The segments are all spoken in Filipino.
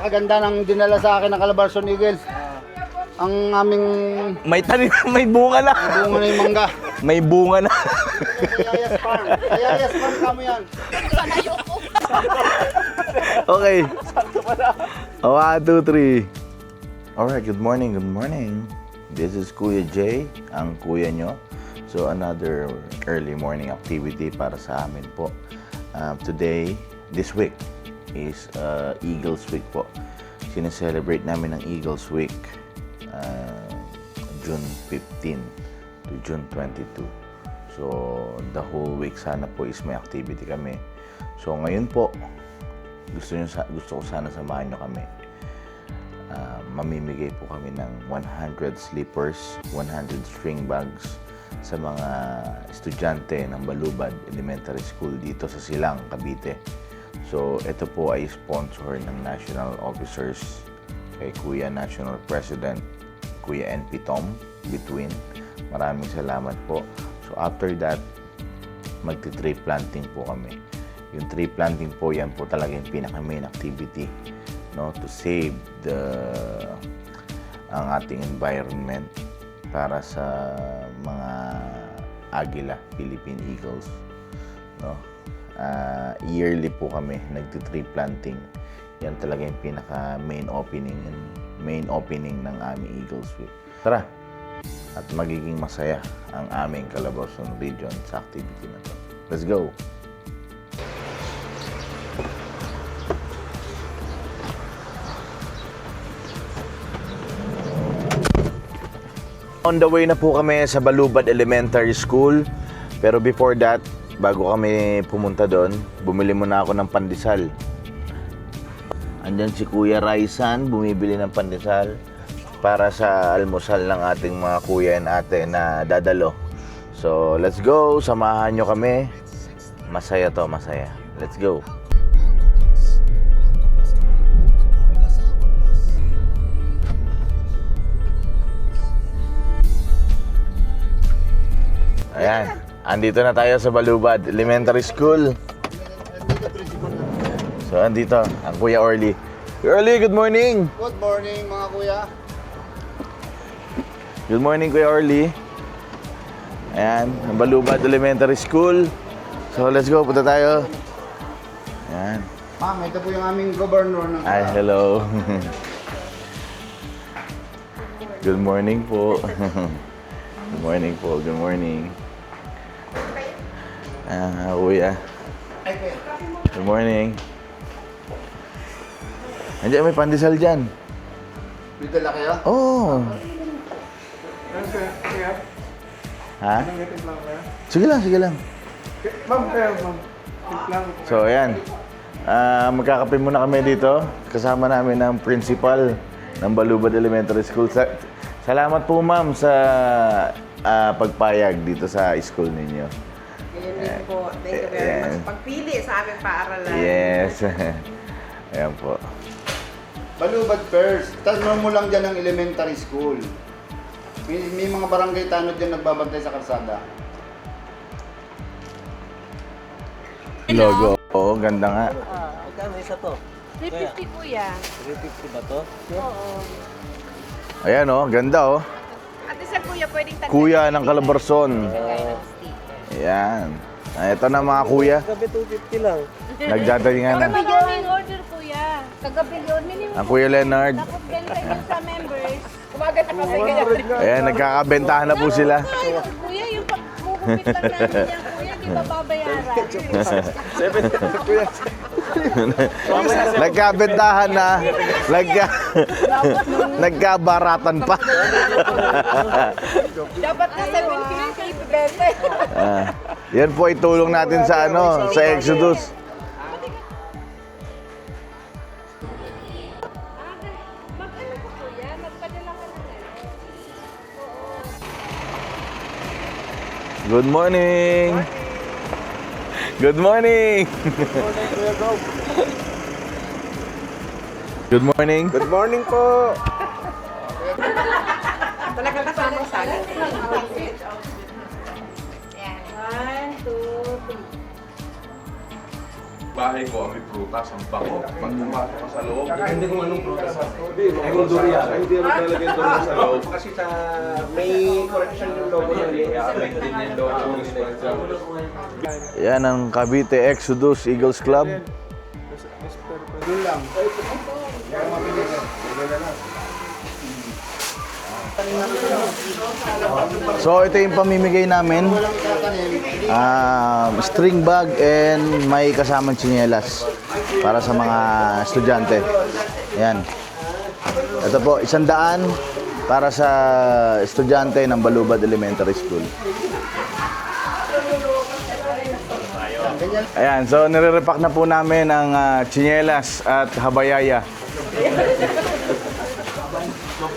napakaganda ng dinala sa akin ng Calabarzon Eagles. Ang aming May tanim, may bunga na. bunga na yung mangga. May bunga na. Ayayas Farm. Ayayas Farm kamo yan. Okay. 1, 2, 3. Alright, good morning, good morning. This is Kuya Jay, ang kuya nyo. So another early morning activity para sa amin po. Today, this week is Eagles Week po. Sineselebrate namin ang Eagles Week June 15 to June 22. So the whole week sana po is may activity kami. So ngayon po, gusto ko sana samahan nyo kami. Mamimigay po kami ng 100 slippers, 100 string bags sa mga estudyante ng Balubad Elementary School dito sa Silang, Cavite. So ito po ay sponsor ng National Officers kay Kuya National President Kuya NP Tom Between. Maraming salamat po. So after that, magti-tree planting po kami. Yung tree planting po, yan po talaga yung pinaka-main activity, no, to save ang ating environment para sa mga Agila, Philippine Eagles, no. Yearly po kami nagti-tree planting. Yan talaga yung pinaka-main opening ng aming Eagles Week. Tara! At magiging masaya ang aming Calabarzon Region sa activity na to. Let's go! On the way na po kami sa Balubad Elementary School. Pero before that, bago kami pumunta doon, bumili muna ako ng pandesal. Andyan si Kuya Raisan, bumibili ng pandesal para sa almusal ng ating mga kuya and ate na dadalo. So, let's go. Samahan nyo kami. Masaya to, masaya. Let's go. Ayan, andito na tayo sa Balubad Elementary School. So, andito ang Kuya Orly. Kuya Orly, good morning! Good morning mga kuya. Good morning, Kuya Orly. Ayan, ang Balubad Elementary School. So, let's go, punta tayo. Ayan. Ma'am, ito po yung aming governor ng Ay, hello. Good morning po. Good morning po, good morning. Kuya. Good morning. Andiyan, may pandesal dyan. Dito lang kayo? Oh. Ha? Sige lang, sige lang. So, ayan. Magkakape muna kami dito. Kasama namin ang principal ng Balubad Elementary School. Salamat po, ma'am, sa pagpayag dito sa school ninyo. Yan po. Thank you very much. Pagpili sa aming paaralan. Yes. Ayan po. Balubad first. Tapos mo lang dyan ng elementary school. May mga barangay tanod dyan nagbabantay sa kalsada. Logo. Oo, ganda nga. Magkano isa to? 350 kuya. 350 ba to? Oo. Ayan, oh, ganda, oh. At isa kuya, pwedeng tagdag. Kuya ng Calabarzon. Kaya ng stick. Ayan. Ito na mga kuya. Gabi 250 lang. Nagdadalingan na. Kagabi yun order kuya. Kagabi yun. Minimum. Ang Kuya Leonard. Tapos ganito yun sa members. Umaga na kasi ganyan. Ayan, nagkakabentahan na po sila. Ay, kuya, yung pagmugupit lang namin yan kuya, di ba babayaran? Nagkabentahan na. Nagkabaratan pa. Dapat na 750 bente. Yan po itulong natin sa sa Exodus. Mag-ano po kuya, magpadala ka na ngayon. Good morning. Good morning. Good morning. Good morning po. Talaga kasama sa akin. Yan. 1, 2, 3. bahay ko, may prutas, ang bango. Pag pumasok ka sa loob, Hindi kung anong prutas. Ay, kung durian. hindi mo talaga doon sa loob. Kasi sa may correction yung logo yun. Affected yung logo. Yan ang Cavite Exodus Eagles Club. Yun lang. Kaya mabilis. So ito yung pamimigay namin. Walang itatanim. String bag and may kasamang tsinelas para sa mga estudyante. Yan. Ito po, 100 para sa estudyante ng Balubad Elementary School. Ayan, so nire-repack na po namin ang tsinelas at habayaya.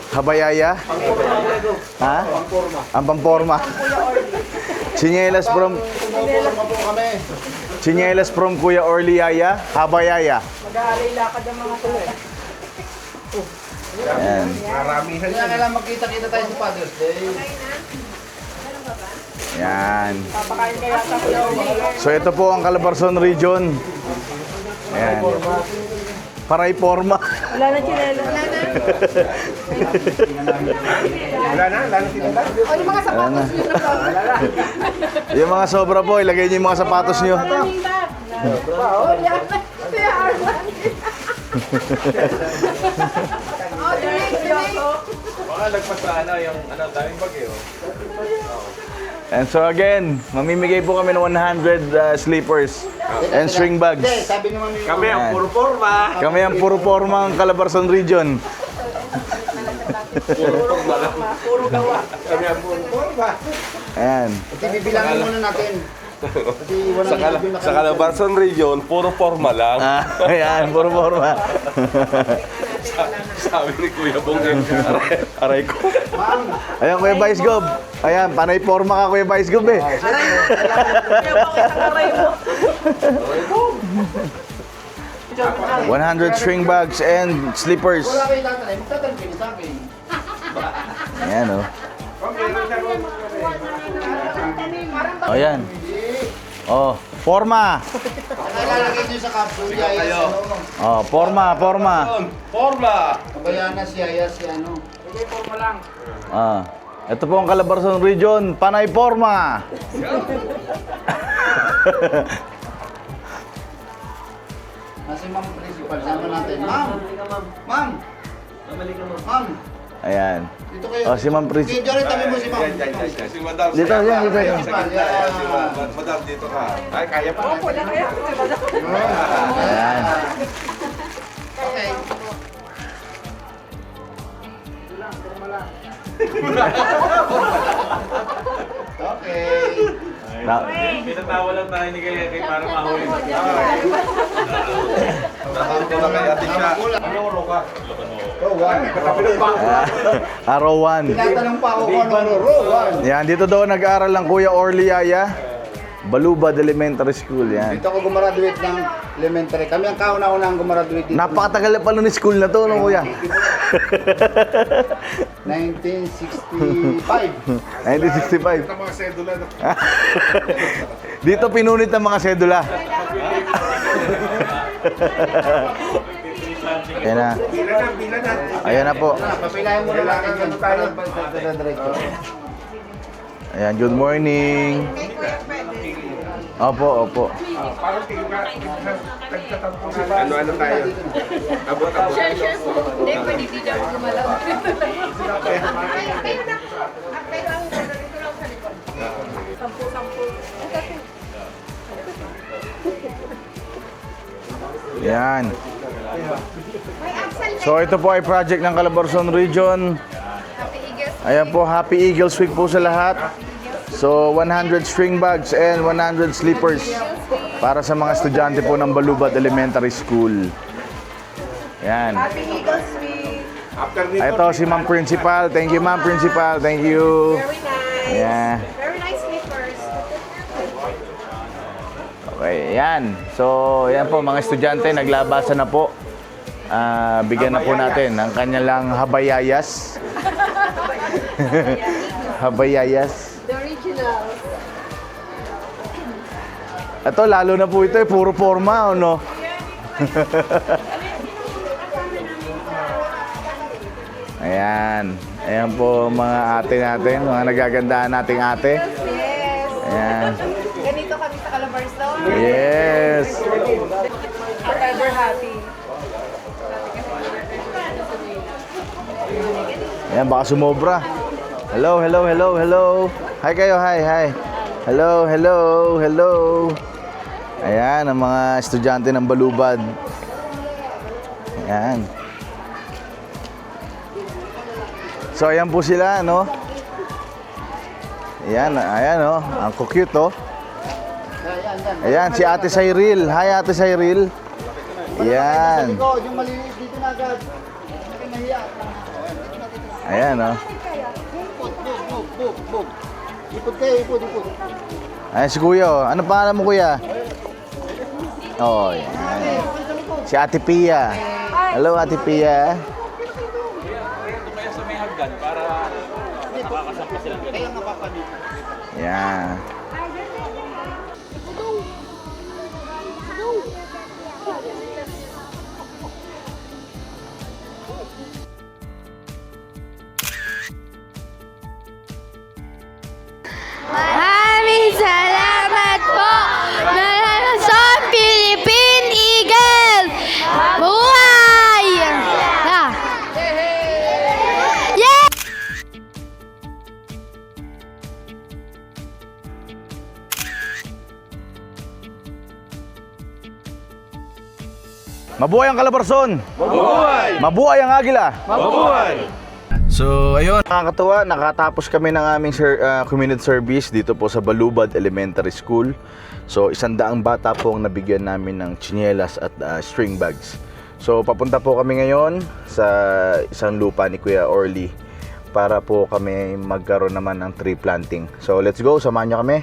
Habayaya? Ha? Ang pamporma. Tsinelas from Tsinelas from Kuya Orly Yaya, Habayaya. Mag-aalay lakad ang mga tuloy. Ayan. Kaya kailangan magkita-kita tayo sa Father's Day. Ayan. Papakain kaya sa flower. So ito po ang Calabarzon Region. Ayan. Paray forma. Wala na chinelo. Wala na. O, yung mga sapatos nyo na po. Yung mga sobra po, ilagay niyo yung mga sapatos niyo. Maraming bag. O, yan. Kaya Arman. O, tuloy. Baka lagpas sa yung daming bagyo. And so again, mamimigay po kami ng 100 sleepers and string bags. Hindi, sabi naman ni Kami ang puro forma. Kami ang puro forma ng Calabarzon Region. Puro gawa. Kami ang puro forma. Ayan. Kasi bibilangin muna natin. Kasi walang review na Sa Calabarzon Region, puro forma lang. Ayan, puro forma. Sabi ni Kuya Bong, aray ko. Ma'am, Ayan, Kuya Vice Gob. Ayan, panay forma ka, Kuya Vice Gob eh. Kaya bakit ang aray mo? 100 string bags and slippers. wala kayo tatanim. Magtatanim kayo sa akin. Ayan, oh. Ayan. Oh, forma. Saka ilalagay nyo sa capsule. Yaya si ano. Oh, forma, forma. Forma! Kabayanas, yaya si ano. Ah. Ito po ang Calabarzon Region, panay forma. Nasa yung ma'am principal. Sama natin. Ma'am! Ma'am! Ma'am! Ayan. Dito kayo. Oh, si Ma'am Principal. Dito rin tabi mo si ma'am. Si Madam. Dito, yan, dito. Si Madam, dito ka. Ay, kaya pa. Opo na kaya. Ayan. Okay. Okay. Pinatawa lang tayo ni kay para mahuli sa Tatawag ko lang kay Ate Sha. Anong ro ka? Araw 1. Tinatanong pa ako kung ano Rowan. Yan, dito daw nag-aaral ng Kuya Orly Yaya, Balubad Elementary School. Yan. Dito ako gumraduate ng elementary. Kami ang kauna-una ang gumraduate dito. Napakatagal na pala ni school na to, no, Kuya? 1965. 1965. Mga sedula na. Dito pinunit ang mga sedula. Ayan na. Ayan na po. Papilayan mo na lang ang tayo. Diretso. Ayan, good morning. Opo, opo. Ano tayo? Abot-abot. Share po. Hindi, pwede di daw gumalaw. Kayo na. Kayo ang dito lang sa likod. Sampu-sampu. Yan. May Axel So ito po ay project ng Calabarzon Region. Happy Eagles. Ayan po, Happy Eagles Week po sa lahat. So 100 string bags and 100 slippers para sa mga estudyante po ng Balubad Elementary School. Yan. Happy Eagles Week. Ito si Ma'am Principal. Thank you, Ma'am Principal. Thank you. Very nice. Yeah. Very nice slippers. Okay, yan. So, yan po mga estudyante, naglabasan na po. Bigyan na po natin ang kanilang habayayas. Habayayas. The original. Ito, lalo na po ito, puro forma, no? Ayan. Ayan po mga ate natin, mga nagagandaan nating ate. Yes. Ayan. Ganito kami sa Calabarzon. Yes. Forever happy. Ayan, baka sumobra. Hello, hello, hello, hello. Hi kayo, hi, hi. Hello, hello, hello. Ayan, ang mga estudyante ng Balubad. Ayan. So, ayan po sila, no? Ayan, ayan, oh. Ang cute, oh. Ayan, si Ate Cyril. Hi, Ate Cyril. Ayan. Yung maliliit dito na agad. Nahiya. Ayan, oh. Bug. Ipod kayo, ipod. Ayan si Kuya, oh. Ano pangalan mo, Kuya? Oh, ayan. Si Ate Pia. Hello, Ate Pia. Ito kaya sa may hagdan para makakasampa sila. Kaya nga papanit. Ayan. Maraming salamat po na sa Philippine Eagle! Buhay! Ah. Yeah! Mabuhay ang Calabarzon! Mabuhay! Mabuhay ang Agila! Mabuhay! So, ayun, nakakatuwa, nakatapos kami ng aming community service dito po sa Balubad Elementary School. So, 100 bata po ang nabigyan namin ng tsinelas at string bags. So, papunta po kami ngayon sa isang lupa ni Kuya Orly para po kami magkaroon naman ng tree planting. So, let's go, samahan nyo kami.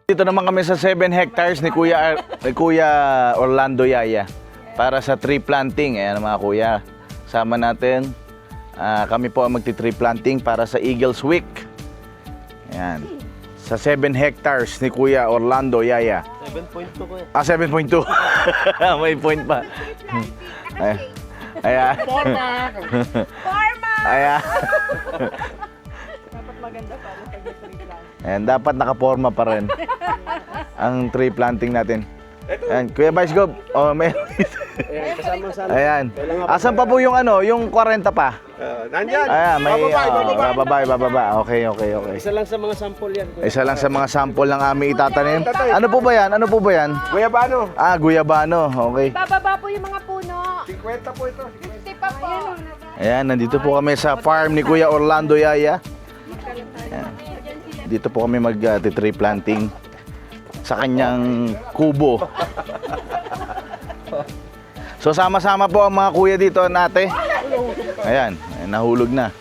Dito naman kami sa 7 hectares ni Kuya Orlando Yaya para sa tree planting. Ayan mga kuya, sama natin. Kami po ang magti-tree planting para sa Eagles Week. Ayan. Sa 7 hectares ni Kuya Orlando Yaya. 7.2 ko yan. 7.2. May point pa. Ayan. Forma! Ayan. Dapat maganda para sa tree plant. Ayan, dapat nakaporma pa rin ang tree planting natin. Ayan, Kuya Vice Gob. Oh, may... Kasama sa Ayan. Asan pa po yung ano, yung 40 pa? nandyan. Ayan, may bababa. Okay. Isa lang sa mga sample yan. Isa lang sa mga sample ng aming itatanim. Ano po ba yan? Guyabano. Guyabano. Okay. Bababa po yung mga puno. 50 po ito. 50 pa po. Ayan, nandito po kami sa farm ni Kuya Orlando Yaya. Ayan. Dito po kami mag-tree planting sa kanyang kubo. So sama-sama po ang mga kuya dito nate. Ayan, nahulog na.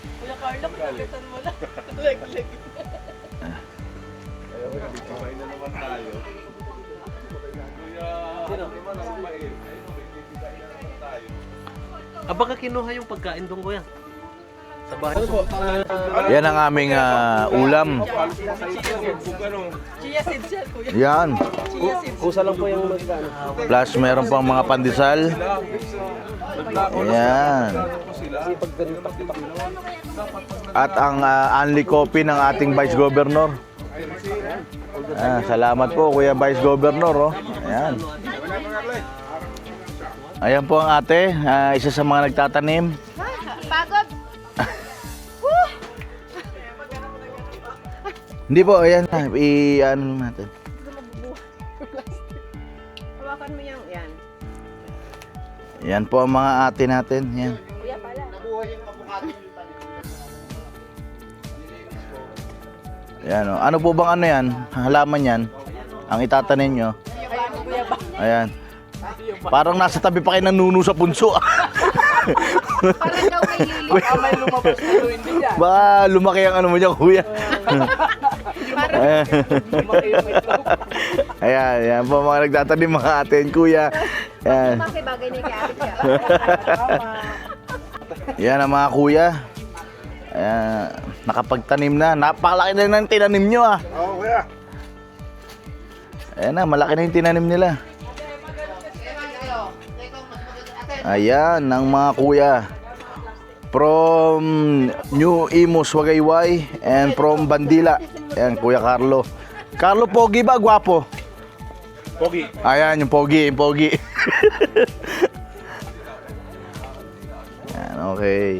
Baka kinuha yung pagkain doon ko yan. Sa bahay. Yan ang aming ulam. Chia seeds yan, kuya. Yan. Chia seeds. Kusa lang po yung magkano. Plus meron pang mga pandesal. Ayan. At ang unli coffee ng ating Vice Governor. Salamat po Kuya Vice Governor. Oh. Ayan. Ayan po ang ate, isa sa mga nagtatanim. Pagod. Hindi po, ayan na, i-ano natin. Hawakan mo yung yan. Yan po ang mga ate natin. Yan. Kuya pala. Nabuhay yung avocado yung tanim. Yan o. Ano po bang ano yan? Halaman yan? Ang itatanim nyo? Ayan. Parang nasa tabi pa kayo ng nuno sa punso. Parang daw may lili. Baka may lumabas na tuwin din yan. Baka lumaki ang ano mo dyan, kuya. Lumaki yung itlog. Ayan, yan po mga nagtatanim mga atin, kuya. Yan. Bakit bagay ni Kaya siya? Yan ang mga kuya. Ayan, nakapagtanim na. Napakalaki na ng tinanim nyo ah. Oo, kuya. Ayan na, malaki na yung tinanim nila. Ayan, ang mga kuya. From New Imus, Wagayway, and from Bandila. Ayan, Kuya Carlo. Carlo, pogi ba? Gwapo? Pogi. Ayan, yung pogi, yung pogi. Ayan, okay.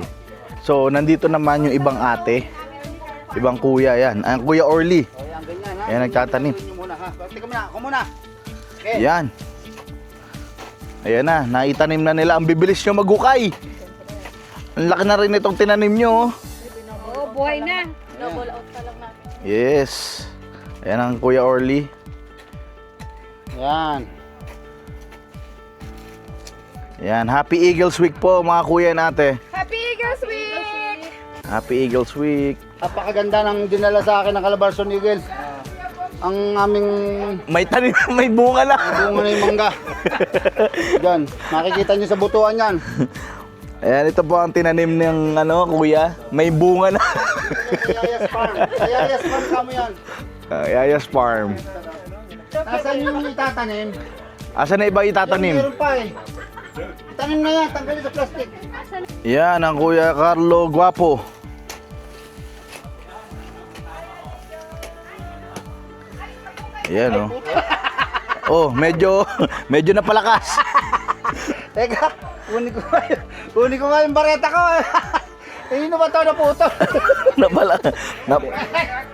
So, nandito naman yung ibang ate. Ibang kuya, yan. Ang Kuya Orly. O, yan, ganyan ha. Ayan, nagtatanim. Gawin nyo muna ha. Teka muna, ako muna. Okay. Yan. Ayan na, naitanim na nila. Ang bibilis nyo maghukay. Ang laki na rin itong tinanim nyo. Oo, buhay na. Double out pa lang namin. Yes. Ayan ang Kuya Orly. Yan. Ayan, Happy Eagles Week po mga kuya and ate. Happy Eagles Week! Happy Eagles Week. Napakaganda ng dinala sa akin ng Calabarzon Eagles. Ang aming May tanim, may bunga na. bunga na yung mangga. Yan, makikita nyo sa butuan yan. Ayan, ito po ang tinanim ng ano, kuya. May bunga na. Yayas Farm. Yayas Farm kamo yan. Yayas Farm. Nasaan yung itatanim? Asan na iba itatanim? Meron pa eh. Itanim na yan, tanggalin sa plastic. Yan ang Kuya Carlo Guapo. Ayan oh. Oh, medyo napalakas. Teka, kunin ko nga yung bareta ko. Eh, ano ba ito? Naputol.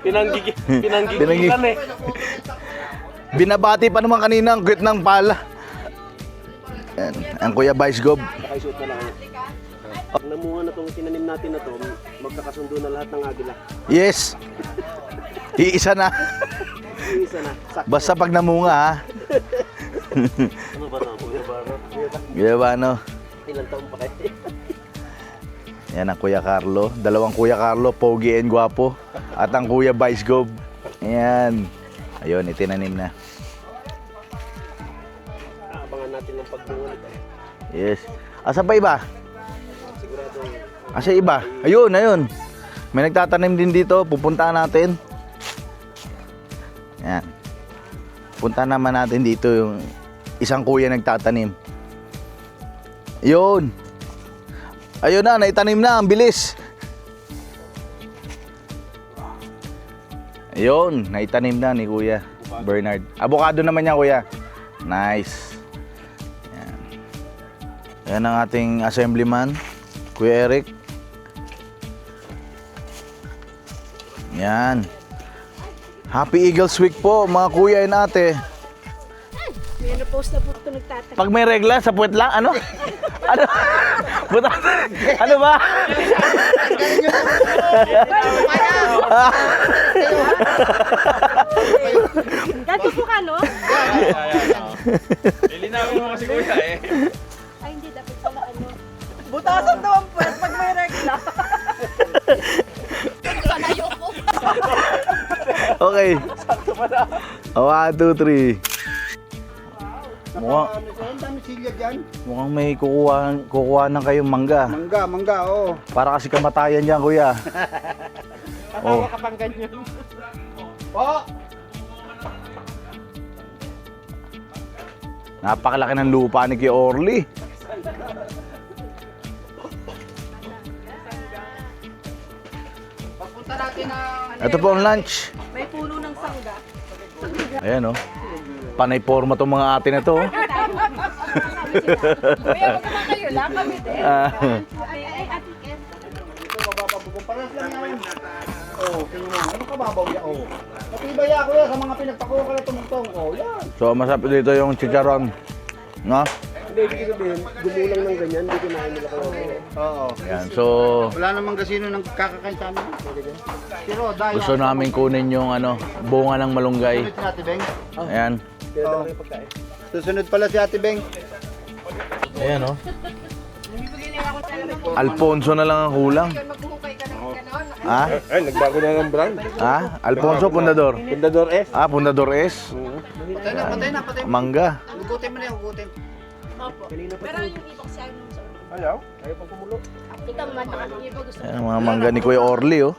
Pinanggigilan eh. Binabati pa naman kanina ang cute ng pala. Yan, ang Kuya Vice Gob. Nakaisuot na lang. Namunga na itong tinanim natin na to, magkakasundo na lahat ng agila. Yes. Iisa na. Yung isa na. Basta pag namunga ha. Ano ba na? Kuya Baro? Gaya ba no? Ilang taon pa kayo? Yan ang Kuya Carlo. Dalawang Kuya Carlo, pogi and guwapo. At ang Kuya Vice Gob. Ayan. Ayun, itinanim na. Abangan natin ng pagbunga nito. Yes. Asa pa iba? Sigurado. Asa iba? Ayun, ayun. May nagtatanim din dito. Pupuntahan natin. Yan. Punta naman natin dito yung isang kuya nagtatanim. Ayun. Ayun na, naitanim na. Ang bilis. Ayun, naitanim na ni Kuya Bernard. Avocado naman yan, Kuya. Nice. Yan. Yan ang ating assemblyman, Kuya Eric. Yan. Happy Eagles Week po, mga kuya and ate. May na-post na po ito nagtatanong. Pag may regla sa puwet lang, ano? Ano? Buta, ano ba? Ganto po ka, no? Ilinawin mo kasi kuya eh. Ay, hindi. Dapat pala ano. Butasan daw ang puwet pag may regla. Palayo ko. Okay. 1, 2, 3. Mukhang, Ang dami silya dyan. mukhang may kukuha ng kayong mangga. Mangga, oo. Para kasi kamatayan dyan, kuya. Oh. Ka pang ganyan. Po! Napakalaki ng lupa ni Kuya Orly. Pagpunta natin na... Ito po ang lunch. May puno ng sangga. Ayan, oh. Panay forma tong mga ate na to. Oh. Kuya, wag naman kayo lang. Kami din. Ay, ate Ken. Ito, mabababugong. Parehas lang namin. Oo, tingnan mo. Ano kababaw yan? Oo. Matibay ako yan sa mga pinagpakuha ka na tumutong. Oo, yan. So, masarap dito yung chicharon. No? Hindi, ibig sabihin, gumulang ng ganyan, hindi kinain nila kayo. Oo. Yan. So, Wala namang kasino nang kakakain sa amin. Pero dahil gusto namin kunin yung bunga ng malunggay. susunod si Ate Beng. Ayan. Kaya daw kayo pagkain. Susunod pala si Ate Beng. Ayan, oh. Alfonso na lang ang kulang. Maghuhukay ka ng ganon. Ha? Ay, nagbago na ng brand. Ha? Alfonso, Pundador. Pundador S. Ah, Pundador S. Patay na. Mangga. Hugutin mo na yan, hugutin. Opo. Pero yung ibang siya yung sa Ayaw? Ayaw pang kumulo. ikaw man, yung iba gusto Ayan, ang mga mangga ni Kuya Orly, oh.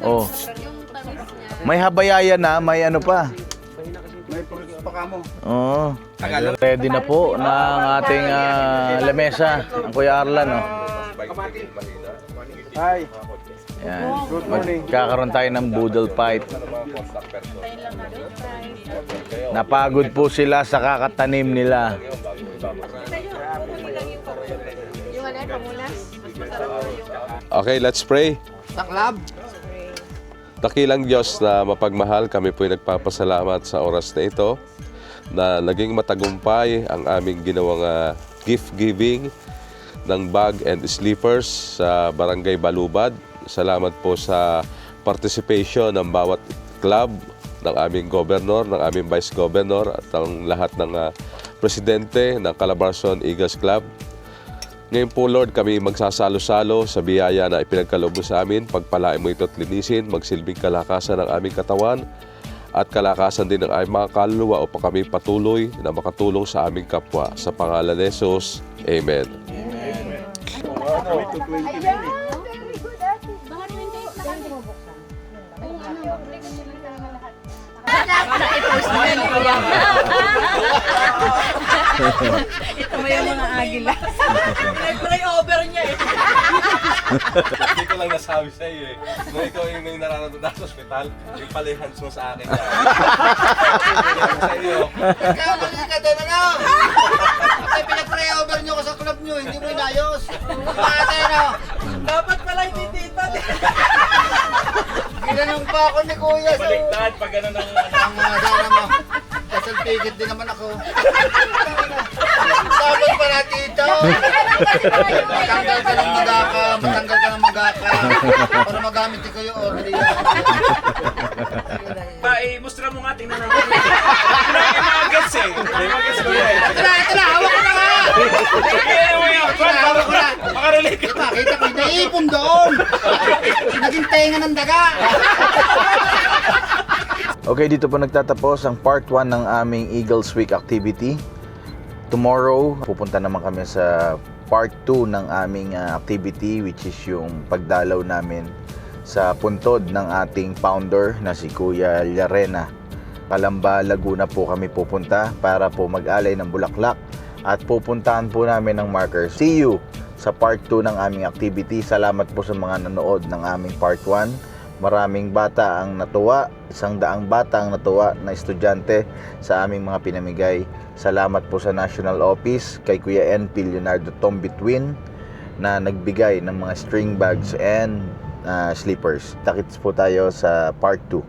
Oh. yung tamis niya. May habayaya na, may ano pa. May fruits pa ka mo. Oo. Ready na po ng ating lamesa. Ang Kuya Arlan, oh. Hi. Yan. Magkakaroon tayo ng boodle fight. Tayo lang natin fries. Napagod po sila sa kakatanim nila. Yung ano, pamunas. Mas masarap yung Okay, let's pray. Taklab. Dakilang Diyos na mapagmahal, kami po'y nagpapasalamat sa oras na ito na naging matagumpay ang aming ginawang gift giving ng bag and sleepers sa Barangay Balubad. Salamat po sa participation ng bawat club, ng aming governor, ng aming vice governor at ang lahat ng presidente ng Calabarzon Eagles Club. Ngayon po, Lord, kami magsasalo-salo sa biyaya na ipinagkaloob mo sa amin. Pagpalain mo ito at linisin, magsilbing kalakasan ng aming katawan at kalakasan din ng aming mga kaluluwa upang kami patuloy na makatulong sa aming kapwa. Sa pangalan ni Jesus, Amen. Baka 28 na kami. Yung ano, obligan nyo lang talaga lahat. Ito mo yung mga agila. Nag-play over niya eh. Hindi ko lang nasabi sa iyo eh. Nung ikaw yung may nararamdaman sa ospital, yung palihans mo sa akin yan. Sa iyo. Kamali ka din, ano? Kasi pinag-pre-over nyo ko sa club nyo, hindi mo inayos. Bakit ano? Dapat pala hindi dito. Ginanong pa ako ni Kuya. So, Baliktad pag gano'n ang ang sana mo. Kasal ticket din naman ako. Dapat pala dito. Matanggal ka ng magaka, matanggal ka ng magaka. Para magamit ko yung order. mustra mo nga, tingnan naman. Nagagats eh. Nagagats ko yan. Ito na, hawak ko na nga! Kaya mo yan. Hawak ko na! Makarelate ka. Kita ko, naipon doon! Naging tenga ng daga! Okay, dito po nagtatapos ang part 1 ng aming Eagles Week activity. Tomorrow, pupunta naman kami sa part 2 ng aming activity, which is yung pagdalaw namin sa puntod ng ating founder na si Kuya Llarena. Calamba, Laguna po kami pupunta para po mag-alay ng bulaklak at pupuntahan po namin ng markers. See you sa part 2 ng aming activity. Salamat po sa mga nanood ng aming part 1. Maraming bata ang natuwa, 100 bata ang natuwa na estudyante sa aming mga pinamigay. Salamat po sa National Office kay Kuya NP Leonardo Tom Between na nagbigay ng mga string bags and sleepers. Takits po tayo sa part 2.